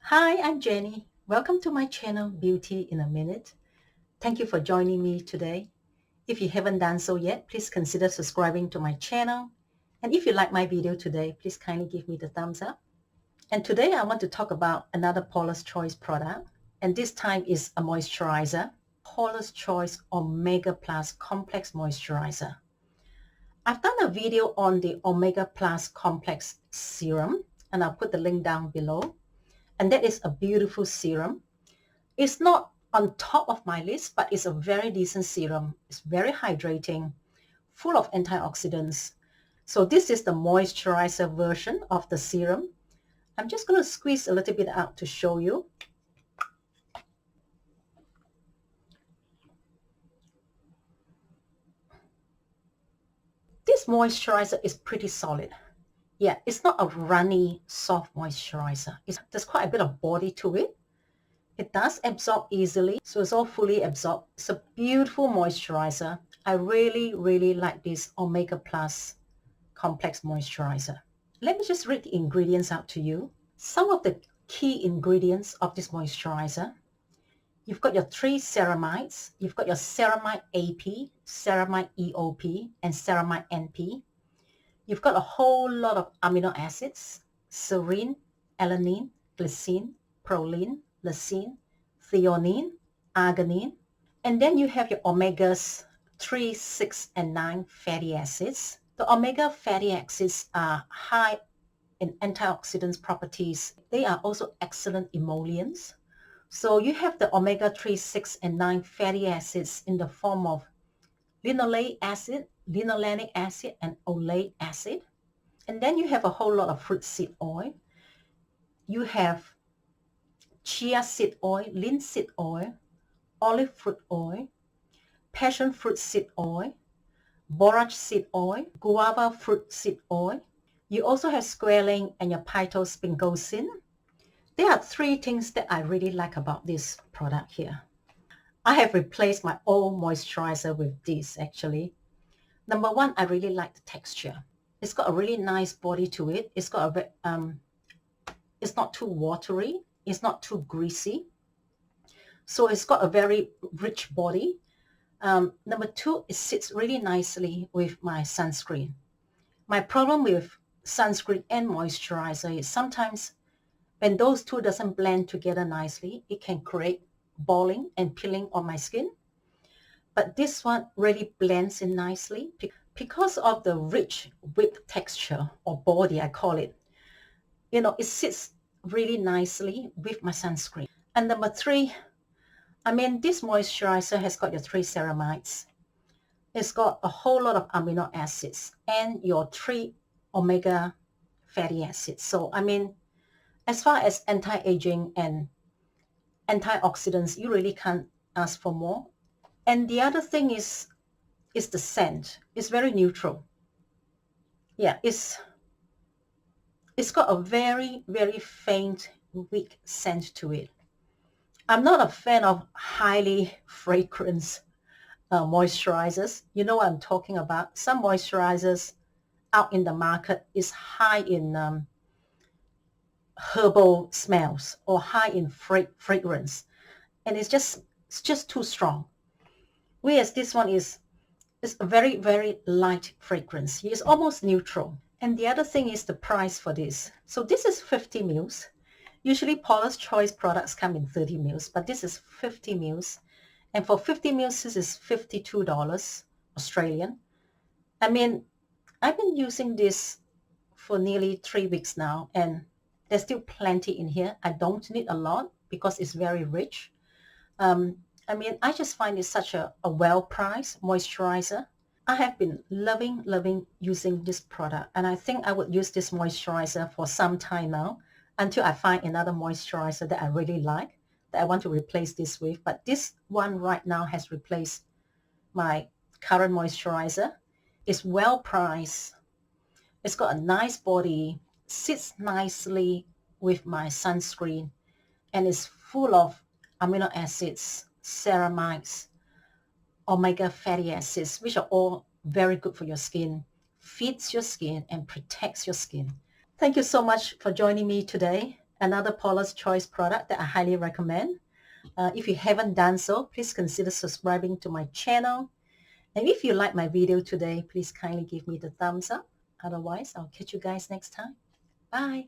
Hi, I'm Jenny. Welcome to my channel, Beauty in a Minute. Thank you for joining me today. If you haven't done so yet, please consider subscribing to my channel. And if you like my video today, please kindly give me the thumbs up. And today I want to talk about another Paula's Choice product. And this time is a moisturizer, Paula's Choice Omega Plus Complex Moisturizer. I've done a video on the Omega Plus Complex Serum, and I'll put the link down below. And that is a beautiful serum. It's not on top of my list, but it's a very decent serum. It's very hydrating, full of antioxidants. So this is the moisturizer version of the serum. I'm just going to squeeze a little bit out to show you. This moisturizer is pretty solid. Yeah, it's not a runny, soft moisturizer. There's quite a bit of body to it. It does absorb easily, so it's all fully absorbed. It's a beautiful moisturizer. I really like this Omega Plus Complex Moisturizer. Let me just read the ingredients out to you. Some of the key ingredients of this moisturizer. You've got your 3 ceramides. You've got your ceramide AP, ceramide EOP, and ceramide NP. You've got a whole lot of amino acids: serine, alanine, glycine, proline, lysine, threonine, arginine. And then you have your omegas 3, 6, and 9 fatty acids. The omega fatty acids are high in antioxidant properties. They are also excellent emollients. So you have the omega 3, 6, and 9 fatty acids in the form of linoleic acid, linolenic acid, and oleic acid. And then you have a whole lot of fruit seed oil. You have chia seed oil, linseed oil, olive fruit oil, passion fruit seed oil, borage seed oil, guava fruit seed oil. You also have squalane and your phytospingosin. There are 3 things that I really like about this product here. I have replaced my old moisturizer with this actually. Number 1, I really like the texture. It's got a really nice body to it. It's got it's not too watery. It's not too greasy. So it's got a very rich body. Number 2, it sits really nicely with my sunscreen. My problem with sunscreen and moisturizer is sometimes when those 2 doesn't blend together nicely, it can create balling and peeling on my skin. But this one really blends in nicely because of the rich whipped texture or body, I call it. You know, it sits really nicely with my sunscreen. And number 3, this moisturizer has got your 3 ceramides. It's got a whole lot of amino acids and your 3 omega fatty acids. So, as far as anti-aging and antioxidants, you really can't ask for more. And the other thing is the scent. It's very neutral. Yeah, it's got a very faint, weak scent to it. I'm not a fan of highly fragrant moisturizers. You know what I'm talking about. Some moisturizers out in the market is high in herbal smells or high in fragrance, and it's just too strong. Whereas this one is a very light fragrance. It's almost neutral. And the other thing is the price for this. So this is 50 mils. Usually Paula's Choice products come in 30 mils, but this is 50 mils. And for 50 mils, this is $52 Australian. I've been using this for nearly 3 weeks now, and there's still plenty in here. I don't need a lot because it's very rich. I just find it such a well-priced moisturizer. I have been loving using this product, and I think I would use this moisturizer for some time now until I find another moisturizer that I really like, that I want to replace this with. But this one right now has replaced my current moisturizer. It's well-priced. It's got a nice body, sits nicely with my sunscreen, and is full of amino acids, ceramides, omega fatty acids, which are all very good for your skin, feeds your skin, and protects your skin. Thank you so much for joining me today. another Paula's Choice product that I highly recommend. If you haven't done so, please consider subscribing to my channel. And if you like my video today, please kindly give me the thumbs up. Otherwise, I'll catch you guys next time. Bye.